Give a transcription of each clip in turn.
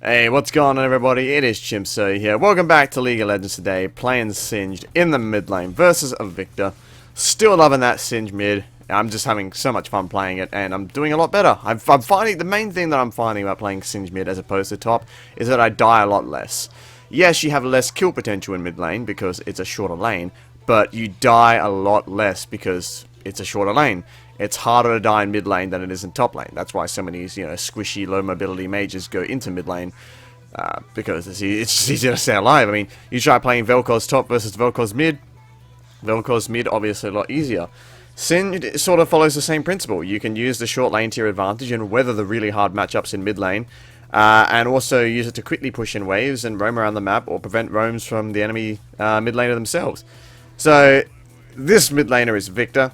Hey, what's going on everybody? It is Chimso here. Welcome back to League of Legends today, playing Singed in the mid lane versus a Viktor. Still loving that Singed mid. I'm just having so much fun playing it, and I'm doing a lot better. I'm finding, the main thing that I'm finding about playing Singed mid as opposed to top, is that I die a lot less. Yes, you have less kill potential in mid lane, because it's a shorter lane, but you die a lot less because it's a shorter lane. It's harder to die in mid lane than it is in top lane. That's why some of these, squishy, low mobility mages go into mid lane. Because it's just easier to stay alive. I mean, you try playing Vel'Koz's top versus Vel'Koz's mid. Vel'Koz's mid, obviously a lot easier. Sin sort of follows the same principle. You can use the short lane to your advantage and weather the really hard matchups in mid lane. And also use it to quickly push in waves and roam around the map or prevent roams from the enemy mid laner themselves. So, this mid laner is Viktor.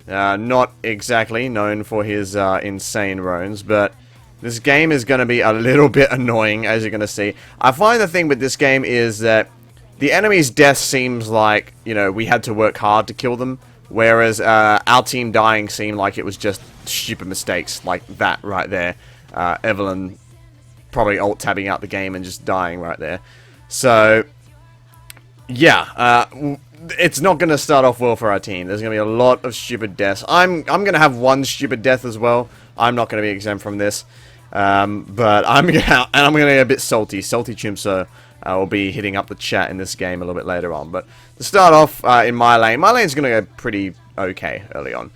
Not exactly known for his insane roams, but this game is going to be a little bit annoying, as you're going to see. I find the thing with this game is that the enemy's death seems like, we had to work hard to kill them, whereas our team dying seemed like it was just stupid mistakes, like that right there. Evelyn probably alt-tabbing out the game and just dying right there. So, yeah, it's not going to start off well for our team. There's going to be a lot of stupid deaths. I'm going to have one stupid death as well. I'm not going to be exempt from this. But I'm going to get a bit salty. Salty Chimso will be hitting up the chat in this game a little bit later on. But to start off in my lane's going to go pretty okay early on.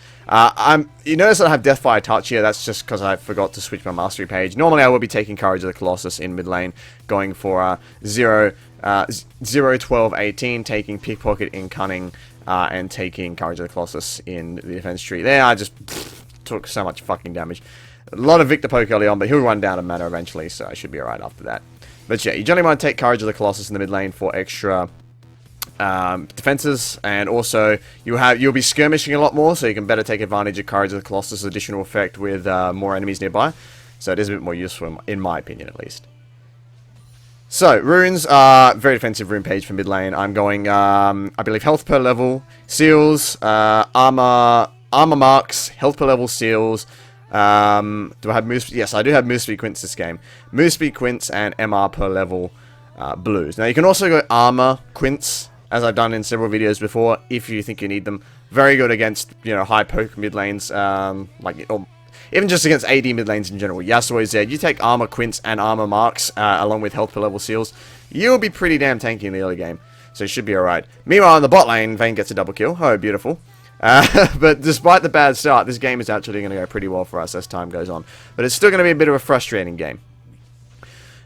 You notice that I have Deathfire Touch here. That's just because I forgot to switch my mastery page. Normally I would be taking Courage of the Colossus in mid lane, going for 0, 12, 18, taking Pickpocket in Cunning, and taking Courage of the Colossus in the defense tree. There, I just took so much fucking damage. A lot of Viktor poke early on, but he'll run down to mana eventually, so I should be alright after that. But yeah, you generally want to take Courage of the Colossus in the mid lane for extra defenses, and also you'll be skirmishing a lot more, so you can better take advantage of Courage of the Colossus' additional effect with more enemies nearby. So it is a bit more useful, in my opinion at least. So, runes are very defensive rune page for mid lane. I'm going, I believe, health per level, seals, armor marks, health per level, seals. Do I have move? Yes, I do have move speed quints this game. Move speed quints and MR per level blues. Now, you can also go armor quints, as I've done in several videos before, if you think you need them. Very good against, high poke mid lanes, or even just against AD mid lanes in general. Yasuo is there. You take armor quints and armor marks, along with health per level seals, you'll be pretty damn tanky in the early game. So you should be alright. Meanwhile, in the bot lane, Vayne gets a double kill. Oh, beautiful. But despite the bad start, this game is actually going to go pretty well for us as time goes on. But it's still going to be a bit of a frustrating game.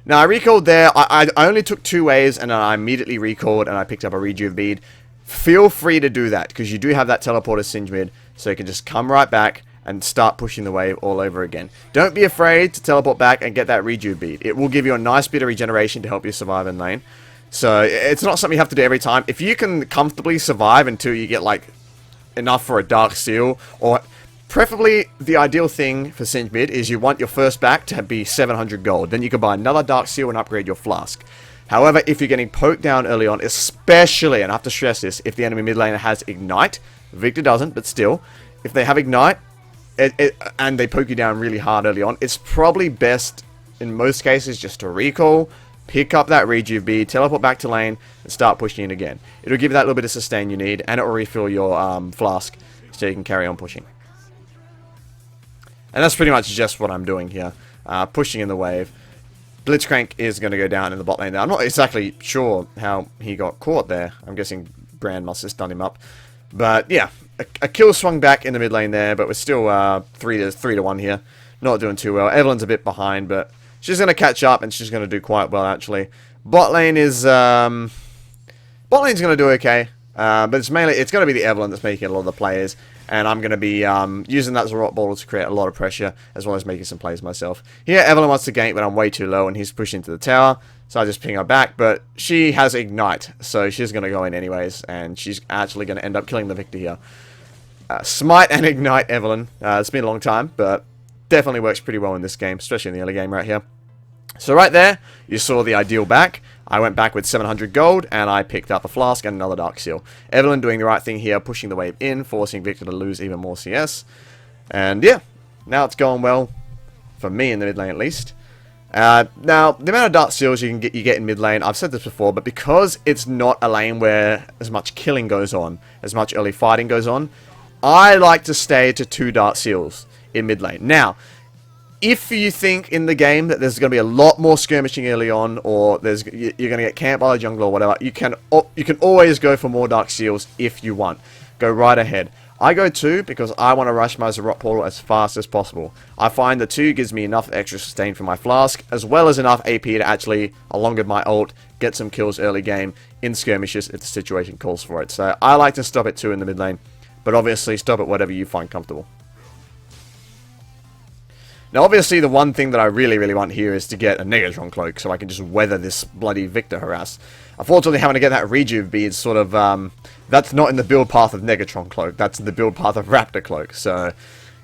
Now, I recalled there. I only took 2 waves, and I immediately recalled, and I picked up a rejuve bead. Feel free to do that, because you do have that teleporter Singed mid, so you can just come right back and start pushing the wave all over again. Don't be afraid to teleport back and get that rejuve bead. It will give you a nice bit of regeneration to help you survive in lane. So, it's not something you have to do every time. If you can comfortably survive until you get, enough for a Dark Seal, or preferably the ideal thing for Singed mid is you want your first back to be 700 gold. Then you can buy another Dark Seal and upgrade your flask. However, if you're getting poked down early on, especially, and I have to stress this, if the enemy mid laner has Ignite, Viktor doesn't, but still, if they have Ignite, and they poke you down really hard early on, it's probably best, in most cases, just to recall, pick up that rejuve bead, teleport back to lane, and start pushing in again. It'll give you that little bit of sustain you need, and it will refill your flask, so you can carry on pushing. And that's pretty much just what I'm doing here, pushing in the wave. Blitzcrank is going to go down in the bot lane there. I'm not exactly sure how he got caught there. I'm guessing Brand must have stunned him up. But yeah, a kill swung back in the mid lane there, but we're still 3-1 here. Not doing too well. Evelyn's a bit behind, but she's going to catch up, and she's going to do quite well, actually. Bot lane is... bot lane's going to do okay, but it's going to be the Evelyn that's making a lot of the plays, and I'm going to be using that as a rock bottle to create a lot of pressure, as well as making some plays myself. Here, Evelyn wants to gank, but I'm way too low, and he's pushing into the tower, so I just ping her back, but she has Ignite, so she's going to go in anyways, and she's actually going to end up killing the Viktor here. Smite and Ignite Evelyn. It's been a long time, but definitely works pretty well in this game, especially in the early game right here. So right there, you saw the ideal back. I went back with 700 gold, and I picked up a flask and another Dark Seal. Evelyn doing the right thing here, pushing the wave in, forcing Viktor to lose even more CS. And yeah, now it's going well, for me in the mid lane at least. Now, the amount of Dark Seals you get in mid lane, I've said this before, but because it's not a lane where as much killing goes on, as much early fighting goes on, I like to stay to 2 Dark Seals in mid lane. Now, if you think in the game that there's going to be a lot more skirmishing early on, or you're going to get camped by the jungler or whatever, you can always go for more Dark Seals if you want. Go right ahead. I go 2 because I want to rush my Zarot portal as fast as possible. I find the 2 gives me enough extra sustain for my flask, as well as enough AP to actually, along with my ult, get some kills early game in skirmishes if the situation calls for it. So I like to stop at 2 in the mid lane, but obviously stop at whatever you find comfortable. Now, obviously, the one thing that I really want here is to get a Negatron Cloak, so I can just weather this bloody Viktor harass. Unfortunately, having to get that Rejuve bead is sort of, that's not in the build path of Negatron Cloak, that's in the build path of Raptor Cloak, so,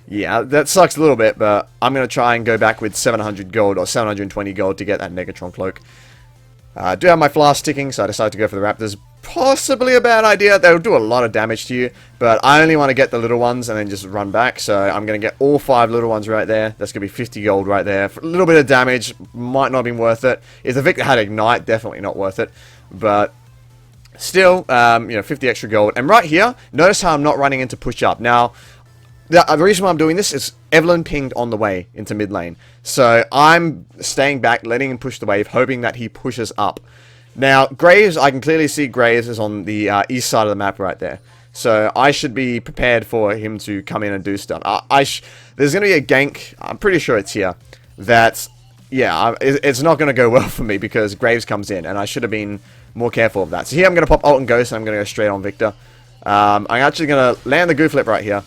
yeah, that sucks a little bit, but I'm going to try and go back with 700 gold, or 720 gold to get that Negatron Cloak. I do have my flask ticking, so I decided to go for the Raptors. Possibly a bad idea. They'll do a lot of damage to you, but I only want to get the little ones and then just run back. So I'm going to get all 5 little ones right there. That's going to be 50 gold right there. For a little bit of damage, might not have been worth it. If the Viktor had Ignite, definitely not worth it. But still, 50 extra gold. And right here, notice how I'm not running into push up. Now, the reason why I'm doing this is Evelyn pinged on the way into mid lane. So I'm staying back, letting him push the wave, hoping that he pushes up. Now, Graves, I can clearly see Graves is on the east side of the map right there. So I should be prepared for him to come in and do stuff. There's going to be a gank, I'm pretty sure it's here, that, yeah, it's not going to go well for me because Graves comes in, and I should have been more careful of that. So here I'm going to pop ult and ghost, and I'm going to go straight on Viktor. I'm actually going to land the goo flip right here,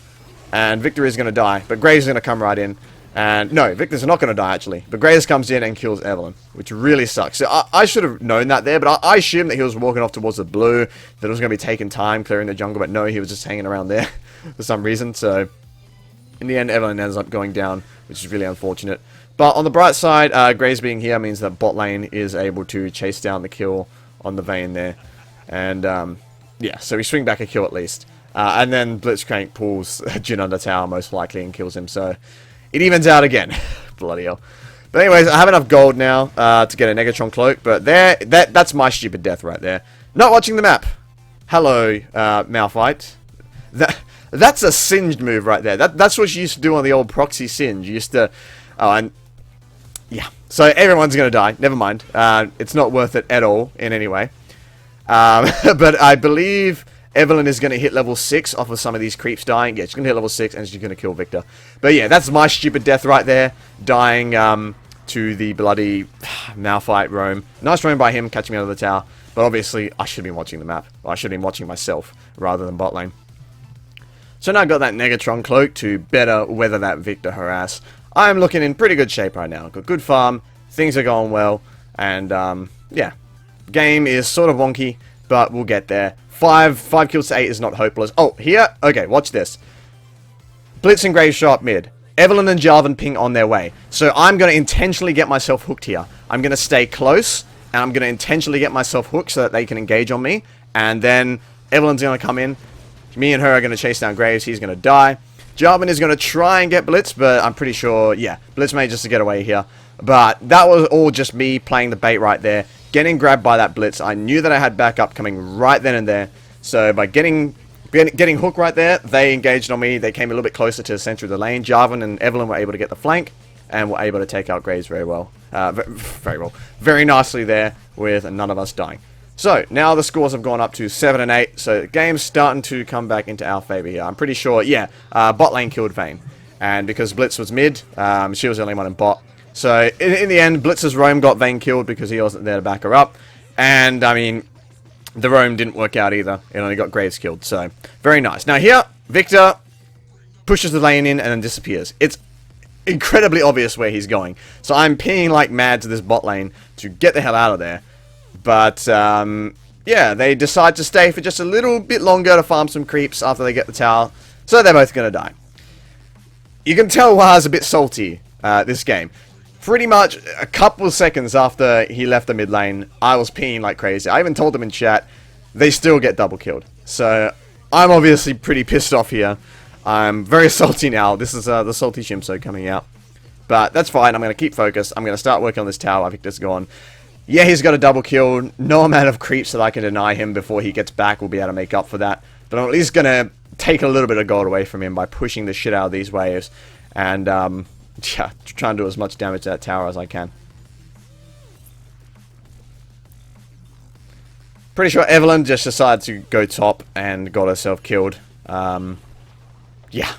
and Viktor is going to die, but Graves is going to come right in. And no, Viktor's not going to die actually, but Graves comes in and kills Evelyn, which really sucks. So I should have known that there, but I assumed that he was walking off towards the blue, that it was going to be taking time clearing the jungle, but no, he was just hanging around there for some reason. So in the end, Evelyn ends up going down, which is really unfortunate. But on the bright side, Graves being here means that bot lane is able to chase down the kill on the Vayne there. And yeah, so we swing back a kill at least. And then Blitzcrank pulls Jhin under tower most likely and kills him, so it evens out again. Bloody hell. But anyways, I have enough gold now to get a Negatron Cloak, but that's my stupid death right there. Not watching the map. Hello, Malphite. That's a singed move right there. That's what you used to do on the old proxy singe. You used to... Oh, and... Yeah. So everyone's going to die. Never mind. It's not worth it at all in any way. But I believe... Evelyn is going to hit level 6 off of some of these creeps dying. Yeah, she's going to hit level 6 and she's going to kill Viktor. But yeah, that's my stupid death right there. Dying to the bloody Malphite roam. Nice roam by him, catching me out of the tower. But obviously, I should have been watching the map. Or I should have been watching myself rather than bot lane. So now I've got that Negatron Cloak to better weather that Viktor harass. I'm looking in pretty good shape right now. Got good farm. Things are going well. And yeah, game is sort of wonky, but we'll get there. 5 kills to 8 is not hopeless. Oh, here? Okay, watch this. Blitz and Graves show up mid. Evelyn and Jarvan ping on their way. So I'm going to intentionally get myself hooked here. I'm going to stay close, and I'm going to intentionally get myself hooked so that they can engage on me. And then Evelyn's going to come in. Me and her are going to chase down Graves. He's going to die. Jarvan is going to try and get Blitz, but I'm pretty sure, yeah, Blitz may just get away here. But that was all just me playing the bait right there. Getting grabbed by that Blitz. I knew that I had backup coming right then and there. So by getting hooked right there, they engaged on me. They came a little bit closer to the center of the lane. Jarvan and Evelyn were able to get the flank and were able to take out Graves very well. Very nicely there with none of us dying. So now the scores have gone up to 7 and 8. So the game's starting to come back into our favor here. I'm pretty sure, yeah, bot lane killed Vayne. And because Blitz was mid, she was the only one in bot. So, in the end, Blitz's roam got Vayne killed because he wasn't there to back her up. And, I mean, the roam didn't work out either. It only got Graves killed. So, very nice. Now here, Viktor pushes the lane in and then disappears. It's incredibly obvious where he's going. So, I'm peeing like mad to this bot lane to get the hell out of there. But, yeah, they decide to stay for just a little bit longer to farm some creeps after they get the tower. So, they're both going to die. You can tell Wah's a bit salty this game. Pretty much a couple of seconds after he left the mid lane, I was peeing like crazy. I even told them in chat, they still get double killed. So, I'm obviously pretty pissed off here. I'm very salty now. This is the salty Shimso coming out. But that's fine. I'm going to keep focused. I'm going to start working on this tower. Viktor's gone. Yeah, he's got a double kill. No amount of creeps that I can deny him before he gets back will be able to make up for that. But I'm at least going to take a little bit of gold away from him by pushing the shit out of these waves. And, yeah, try and do as much damage to that tower as I can. Pretty sure Evelyn just decided to go top and got herself killed. Yeah,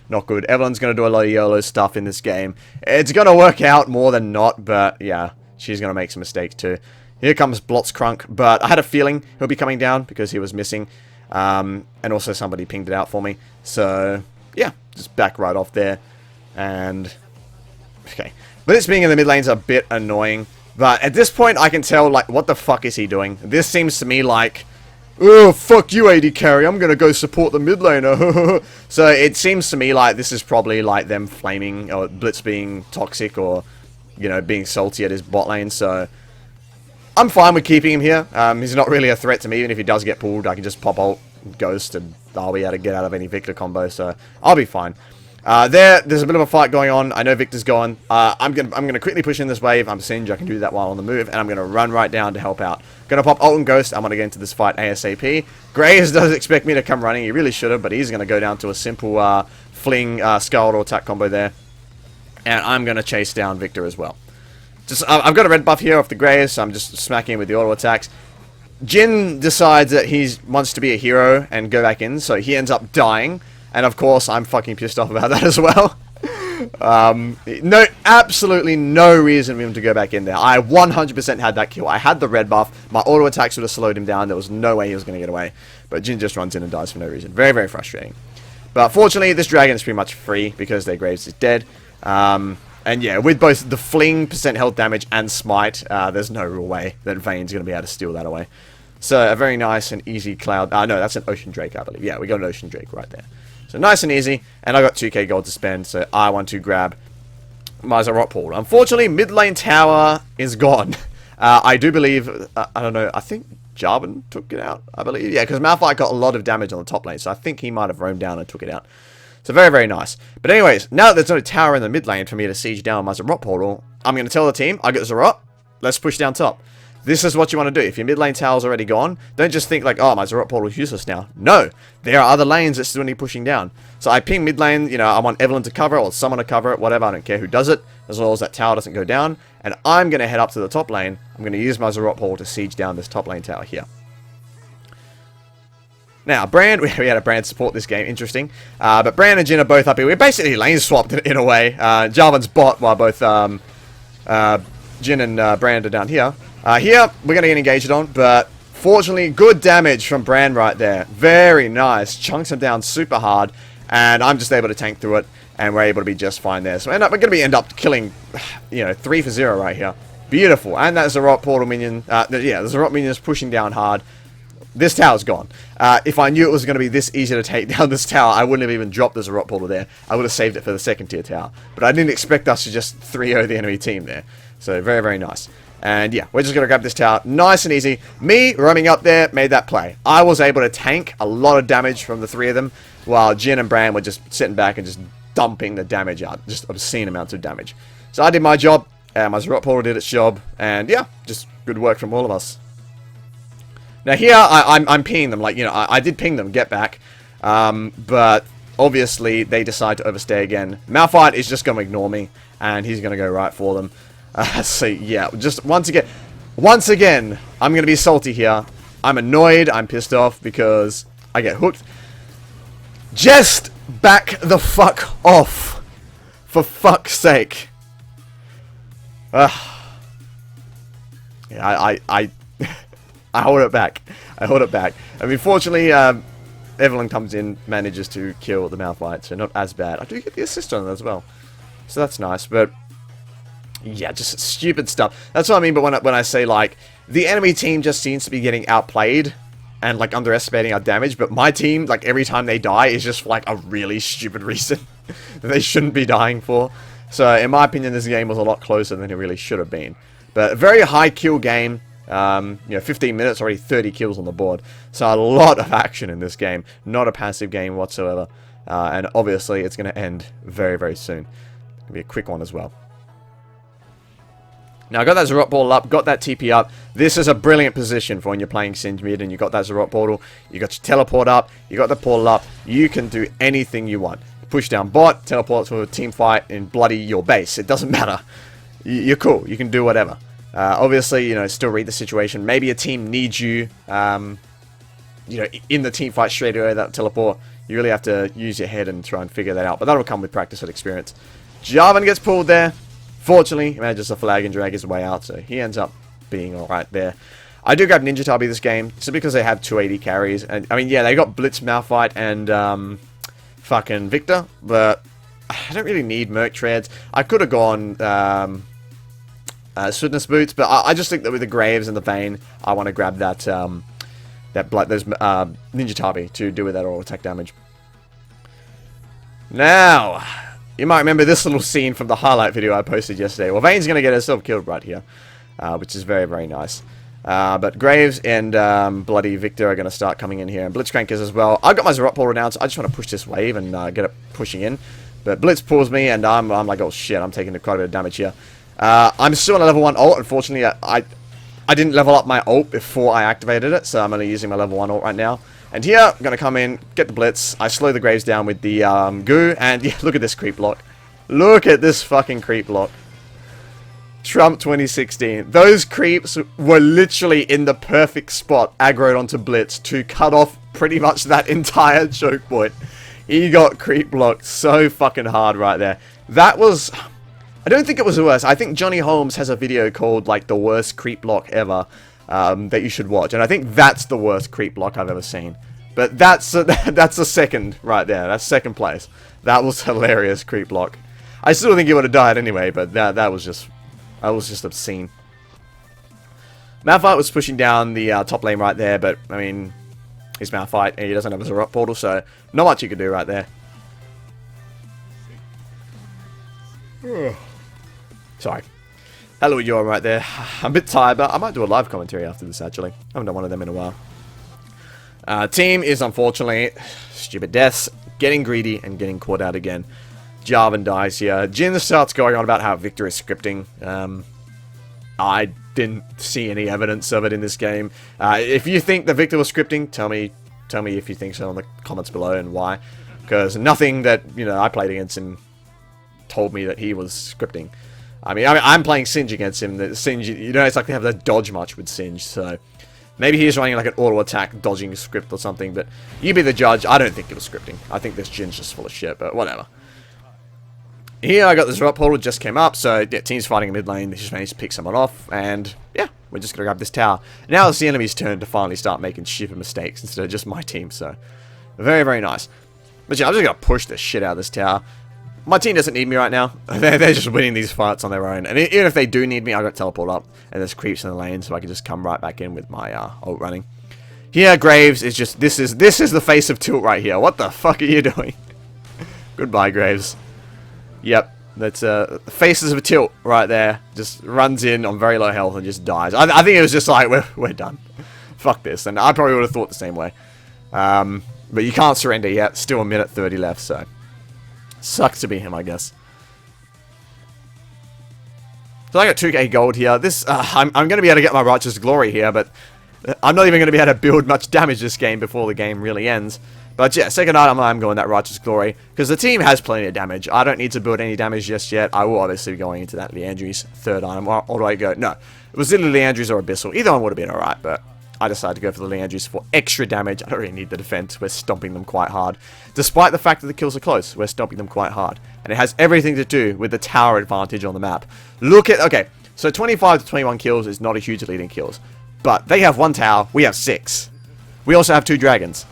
not good. Evelyn's going to do a lot of YOLO stuff in this game. It's going to work out more than not, but yeah, she's going to make some mistakes too. Here comes Blotzkrunk, but I had a feeling he'll be coming down because he was missing. And also somebody pinged it out for me. So, yeah, just back right off there. And, okay. Blitz being in the mid lane's a bit annoying. But at this point, I can tell, like, what the fuck is he doing? This seems to me like, oh, fuck you, AD carry. I'm going to go support the mid laner. So it seems to me like this is probably like them flaming or Blitz being toxic or, you know, being salty at his bot lane. So I'm fine with keeping him here. He's not really a threat to me. Even if he does get pulled, I can just pop ult, ghost, and I'll be able to get out of any Viktor combo. So I'll be fine. There's a bit of a fight going on. I know Viktor's gone. I'm gonna quickly push in this wave. I'm Singe. I can do that while on the move, and I'm gonna run right down to help out. Gonna pop ult and ghost. I'm gonna get into this fight ASAP. Graves does expect me to come running. He really should have, but he's gonna go down to a simple fling Scald or attack combo there, and I'm gonna chase down Viktor as well. Just I've got a red buff here off the Graves, so I'm just smacking him with the auto attacks. Jin decides that he wants to be a hero and go back in, so he ends up dying. And of course, I'm fucking pissed off about that as well. No, absolutely no reason for him to go back in there. I 100% had that kill. I had the red buff. My auto attacks would have slowed him down. There was no way he was going to get away. But Jin just runs in and dies for no reason. Very, very frustrating. But fortunately, this dragon is pretty much free because their Graves is dead. And yeah, with both the fling, percent health damage, and smite, there's no real way that Vayne's going to be able to steal that away. So a very nice and easy cloud. No, that's an Ocean Drake, I believe. Yeah, we got an Ocean Drake right there. So nice and easy, and I got 2k gold to spend, so I want to grab my Rock Pool. Unfortunately, mid lane tower is gone. I do believe, I don't know, I think Jarvan took it out, I believe. Yeah, because Malphite got a lot of damage on the top lane, so I think he might have roamed down and took it out. So very, very nice. But anyways, now that there's no tower in the mid lane for me to siege down my Rock Portal, I'm going to tell the team, I got Zarot, let's push down top. This is what you want to do. If your mid lane tower's already gone, don't just think like, oh, my Zarot Portal is useless now. No, there are other lanes that still need pushing down. So I ping mid lane, you know, I want Evelyn to cover it, or someone to cover it, whatever, I don't care who does it, as long as that tower doesn't go down. And I'm going to head up to the top lane. I'm going to use my Zarot Portal to siege down this top lane tower here. Now, Brand, we had a Brand support this game, interesting. But Brand and Jin are both up here. We're basically lane swapped in a way. Jarvan's bot, while both Jin and Brand are down here. Here, we're going to get engaged on, but fortunately, good damage from Brand right there. Very nice. Chunks him down super hard, and I'm just able to tank through it, and we're able to be just fine there. So we're going to end up killing, you know, 3 for 0 right here. Beautiful. And that's the Zarot Portal minion. Yeah, the Zarot minion is pushing down hard. This tower's gone. If I knew it was going to be this easy to take down this tower, I wouldn't have even dropped the Zarot Portal there. I would have saved it for the second tier tower. But I didn't expect us to just 3-0 the enemy team there. So very, very nice. And yeah, we're just going to grab this tower. Nice and easy. Me roaming up there made that play. I was able to tank a lot of damage from the 3 of them, while Jin and Bran were just sitting back and just dumping the damage out. Just obscene amounts of damage. So I did my job, and my Zarot Portal did its job. And yeah, just good work from all of us. Now here, I'm pinging them. Like, you know, I did ping them, get back. But obviously, they decide to overstay again. Malphite is just going to ignore me, and he's going to go right for them. So yeah, just once again, I'm going to be salty here. I'm annoyed, I'm pissed off because I get hooked. Just back the fuck off. For fuck's sake. Yeah, I hold it back. I hold it back. I mean, fortunately, Evelyn comes in, manages to kill the Malphite, so not as bad. I do get the assist on it as well. So that's nice, but yeah, just stupid stuff. That's what I mean, but when I say, like, the enemy team just seems to be getting outplayed and, like, underestimating our damage, but my team, like, every time they die is just for, like, a really stupid reason that they shouldn't be dying for. So, in my opinion, this game was a lot closer than it really should have been. But a very high kill game. You know, 15 minutes, already 30 kills on the board. So, a lot of action in this game. Not a passive game whatsoever. And obviously, it's going to end very, very soon. Gonna be a quick one as well. Now, I got that Zarot Portal up, got that TP up. This is a brilliant position for when you're playing Singed mid and you got that Zarot Portal. You got your teleport up, you got the portal up. You can do anything you want. Push down bot, teleport to a team fight, and bloody your base. It doesn't matter. You're cool. You can do whatever. Obviously, you know, still read the situation. Maybe a team needs you, you know, in the team fight straight away, that teleport. You really have to use your head and try and figure that out. But that'll come with practice and experience. Jarvan gets pulled there. Fortunately, he manages to flag and drag his way out, so he ends up being alright there. I do grab Ninja Tubby this game, just because they have 280 carries. And I mean, yeah, they got Blitz, Malphite, and fucking Viktor, but I don't really need Merc Treads. I could have gone Swiftness Boots, but I just think that with the Graves and the Vayne, I want to grab that those Ninja Tubby to do with that auto attack damage. Now, you might remember this little scene from the highlight video I posted yesterday. Well, Vayne's going to get herself killed right here, which is very, very nice. But Graves and bloody Viktor are going to start coming in here, and Blitzcrank is as well. I've got my Zarot Portal down, so I just want to push this wave and get it pushing in. But Blitz pulls me, and I'm like, oh shit, I'm taking quite a bit of damage here. I'm still on a level 1 ult. Unfortunately, I didn't level up my ult before I activated it, so I'm only using my level 1 ult right now. And here, I'm going to come in, get the Blitz. I slow the Graves down with the goo, and yeah, look at this creep block. Look at this fucking creep block. Trump 2016. Those creeps were literally in the perfect spot, aggroed onto Blitz, to cut off pretty much that entire choke point. He got creep blocked so fucking hard right there. That was... I don't think it was the worst. I think Johnny Holmes has a video called, like, the worst creep block ever. That you should watch, and I think that's the worst creep block I've ever seen. But that's a second right there. That's second place. That was hilarious creep block. I still think he would have died anyway, but that was just obscene. Malphite was pushing down the top lane right there, but I mean, he's Malphite and he doesn't have a Zarot Portal, so not much you could do right there. Sorry. Hello, you're right there. I'm a bit tired, but I might do a live commentary after this, actually. I haven't done one of them in a while. Team is, unfortunately, stupid deaths, getting greedy and getting caught out again. Jarvan dies here. Jin starts going on about how Viktor is scripting. I didn't see any evidence of it in this game. If you think that Viktor was scripting, tell me if you think so in the comments below and why. Because nothing that, you know, I played against him told me that he was scripting. I mean, I'm playing Singe against him. The Singe, you know, it's like they have that dodge much with Singe, so maybe he's running like an auto attack dodging script or something. But you be the judge. I don't think it was scripting. I think this Jin's just full of shit. But whatever. Here I got this Zarot Portal, just came up, so yeah, team's fighting in mid lane. They just managed to pick someone off, and yeah, we're just gonna grab this tower. Now it's the enemy's turn to finally start making stupid mistakes instead of just my team. So very, very nice. But yeah, I'm just gonna push the shit out of this tower. My team doesn't need me right now. They're just winning these fights on their own. And even if they do need me, I got teleport up. And there's creeps in the lane, so I can just come right back in with my ult running. Here, Graves is just... This is the face of Tilt right here. What the fuck are you doing? Goodbye, Graves. Yep. That's faces of Tilt right there. Just runs in on very low health and just dies. I think it was just like, we're done. Fuck this. And I probably would have thought the same way. But you can't surrender yet. Still a minute 30 left, so... Sucks to be him, I guess. So I got 2k gold here. This, I'm going to be able to get my Righteous Glory here, but I'm not even going to be able to build much damage this game before the game really ends. But yeah, second item, I'm going that Righteous Glory, because the team has plenty of damage. I don't need to build any damage just yet. I will obviously be going into that Leandry's third item. Or do I go? No, it was either Leandry's or Abyssal. Either one would have been alright, but... I decided to go for the Leandry's for extra damage. I don't really need the defense. We're stomping them quite hard. Despite the fact that the kills are close, we're stomping them quite hard. And it has everything to do with the tower advantage on the map. Look at... Okay, so 25 to 21 kills is not a huge lead in kills. But they have 1 tower, we have 6. We also have 2 dragons.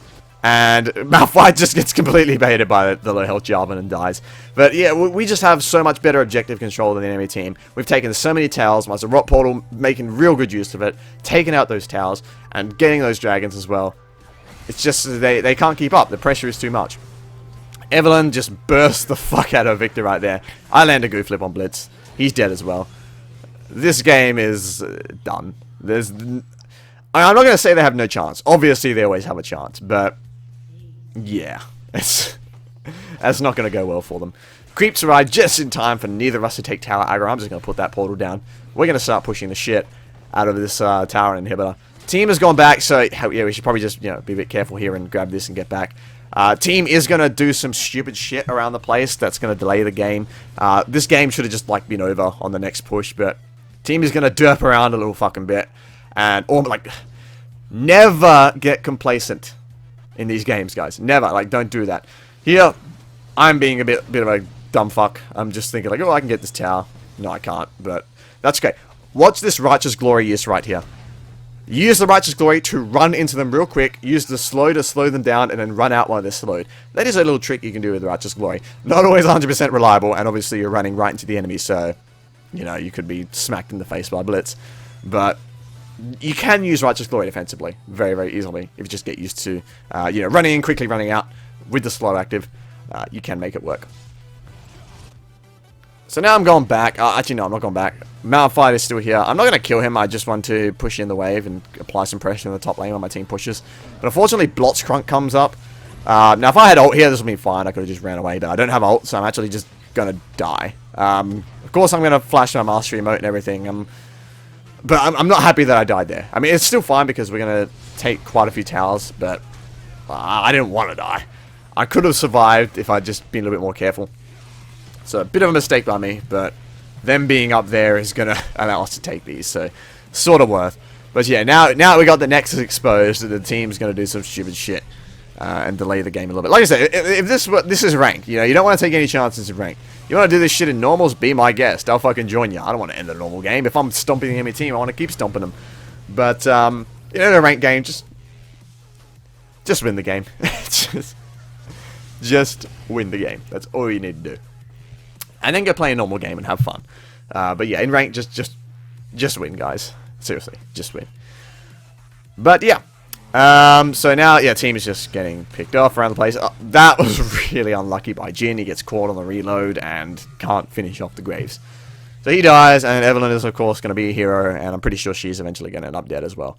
And Malphite just gets completely baited by the low health Jarvan and dies. But yeah, we just have so much better objective control than the enemy team. We've taken so many towers, my Zarot Portal making real good use of it, taking out those towers, and getting those dragons as well. It's just, they can't keep up. The pressure is too much. Evelyn just burst the fuck out of Viktor right there. I land a goo flip on Blitz. He's dead as well. This game is done. I'm not going to say they have no chance. Obviously, they always have a chance, but... Yeah, that's not going to go well for them. Creeps arrive just in time for neither of us to take tower aggro. I'm just going to put that portal down. We're going to start pushing the shit out of this tower inhibitor. Team has gone back, so yeah, we should probably just, be a bit careful here and grab this and get back. Team is going to do some stupid shit around the place that's going to delay the game. This game should have just, been over on the next push, but team is going to derp around a little fucking bit. And, never get complacent in these games, guys. Never. Don't do that. Here, I'm being a bit of a dumb fuck. I'm just thinking, I can get this tower. No, I can't, but that's okay. Watch this Righteous Glory use right here. Use the Righteous Glory to run into them real quick. Use the slow to slow them down and then run out while they're slowed. That is a little trick you can do with the Righteous Glory. Not always 100% reliable, and obviously you're running right into the enemy, so, you could be smacked in the face by Blitz. But you can use Righteous Glory defensively very, very easily if you just get used to, running in quickly, running out with the slow active. You can make it work. So now I'm going back. Actually, no, I'm not going back. Malphite is still here. I'm not going to kill him. I just want to push in the wave and apply some pressure in the top lane when my team pushes. But unfortunately, Blotz Crunk comes up. Now, if I had ult here, this would be fine. I could have just ran away. But I don't have ult, so I'm actually just going to die. Of course, I'm going to flash my mastery emote and everything. But I'm not happy that I died there. I mean, it's still fine because we're going to take quite a few towers. But I didn't want to die. I could have survived if I'd just been a little bit more careful. So, a bit of a mistake by me, but them being up there is going to allow us to take these, so sort of worth. But yeah, now we got the Nexus exposed, the team's going to do some stupid shit and delay the game a little bit. Like I said, if this is ranked, you don't want to take any chances in ranked. You want to do this shit in normals, be my guest. I'll fucking join you. I don't want to end the normal game. If I'm stomping the enemy team, I want to keep stomping them. But, in a ranked game, just win the game. Just win the game. That's all you need to do. And then go play a normal game and have fun. But yeah, in rank, just win, guys. Seriously, just win. But yeah. So now, yeah, team is just getting picked off around the place. That was really unlucky by Jin. He gets caught on the reload and can't finish off the Graves. So he dies, and Evelyn is, of course, going to be a hero, and I'm pretty sure she's eventually going to end up dead as well.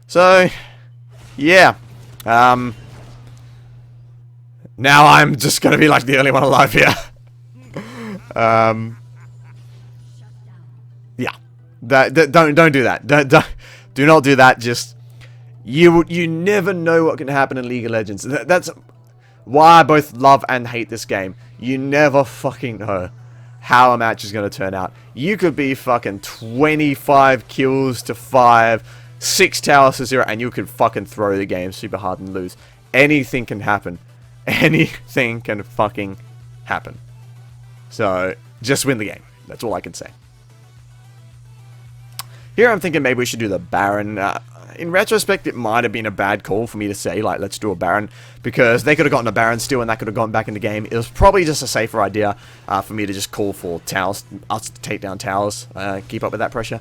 So, yeah. Now I'm just going to be like the only one alive here. Yeah. Don't do that. Do not do that. Just you never know what can happen in League of Legends. That's why I both love and hate this game. You never fucking know how a match is going to turn out. You could be fucking 25 kills to 5, 6 towers to 0, and you could fucking throw the game super hard and lose. Anything can happen. Anything can fucking happen. So, just win the game. That's all I can say. Here I'm thinking maybe we should do the Baron. In retrospect, it might have been a bad call for me to say, let's do a Baron. Because they could have gotten a Baron still and that could have gone back in the game. It was probably just a safer idea for me to just call for towers, us to take down towers, keep up with that pressure.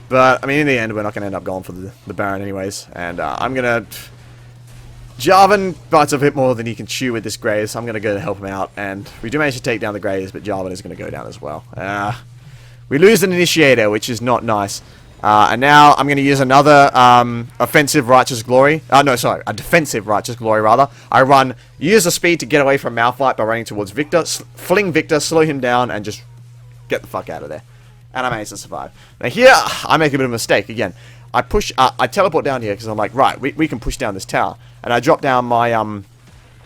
But, I mean, in the end, we're not going to end up going for the Baron anyways. And I'm going to... Jarvan bites a bit more than he can chew with this Graves, so I'm going to go to help him out. And we do manage to take down the Graves, but Jarvan is going to go down as well. We lose an Initiator, which is not nice. And now I'm going to use another offensive Righteous Glory. A defensive Righteous Glory, rather. I use the speed to get away from Malphite by running towards Viktor, fling Viktor, slow him down, and just get the fuck out of there. And I managed to survive. Now here, I make a bit of a mistake. Again, I teleport down here because I'm like, right, we can push down this tower. And I drop down my,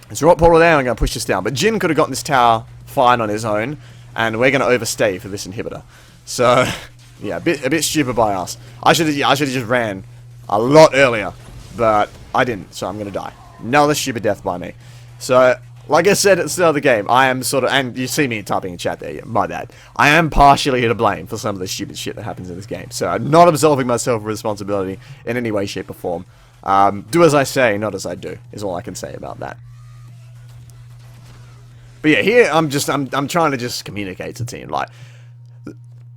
it's a rock portal there, and I'm going to push this down. But Jin could have gotten this tower fine on his own, and we're going to overstay for this inhibitor. So, yeah, a bit stupid by us. I should have just ran a lot earlier, but I didn't, so I'm going to die. Another stupid death by me. So, like I said at the start of the game, I am sort of, and you see me typing in chat there, yeah, my bad. I am partially to blame for some of the stupid shit that happens in this game. So, I'm not absolving myself of responsibility in any way, shape, or form. Do as I say, not as I do, is all I can say about that. But yeah, here I'm trying to just communicate to the team,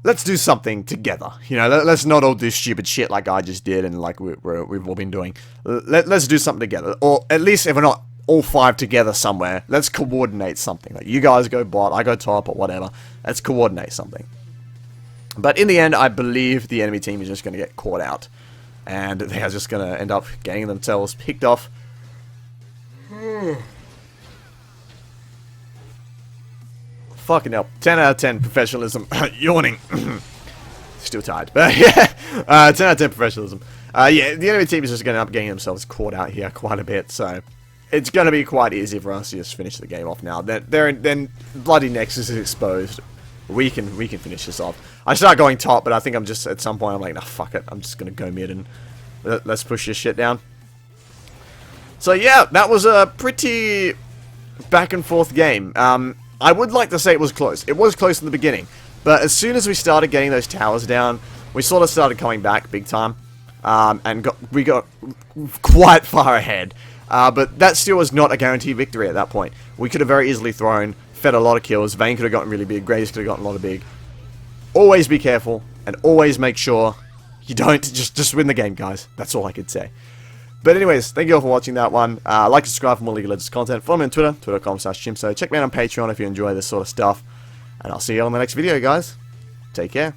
let's do something together. Let's not all do stupid shit like I just did and like we've all been doing. Let's do something together, or at least if we're not all 5 together somewhere, let's coordinate something. Like you guys go bot, I go top, or whatever. Let's coordinate something. But in the end, I believe the enemy team is just going to get caught out. And they are just going to end up getting themselves picked off. Fucking hell. 10 out of 10 professionalism. Yawning. Still tired. But yeah, 10 out of 10 professionalism. Yeah, the enemy team is just going to end up getting themselves caught out here quite a bit, so it's going to be quite easy for us to just finish the game off now. Then Bloody Nexus is exposed. We can finish this off. I start going top, but I think I'm just, at some point, I'm like, nah, fuck it. I'm just going to go mid and let's push this shit down. So yeah, that was a pretty back and forth game. I would like to say it was close. It was close in the beginning. But as soon as we started getting those towers down, we sort of started coming back big time. And we got quite far ahead. But that still was not a guaranteed victory at that point. We could have very easily fed a lot of kills. Vayne could have gotten really big. Graves could have gotten a lot of big. Always be careful. And always make sure you don't just win the game, guys. That's all I could say. But anyways, thank you all for watching that one. Like and subscribe for more League of Legends content. Follow me on Twitter, twitter.com/chimso. Check me out on Patreon if you enjoy this sort of stuff. And I'll see you all in the next video, guys. Take care.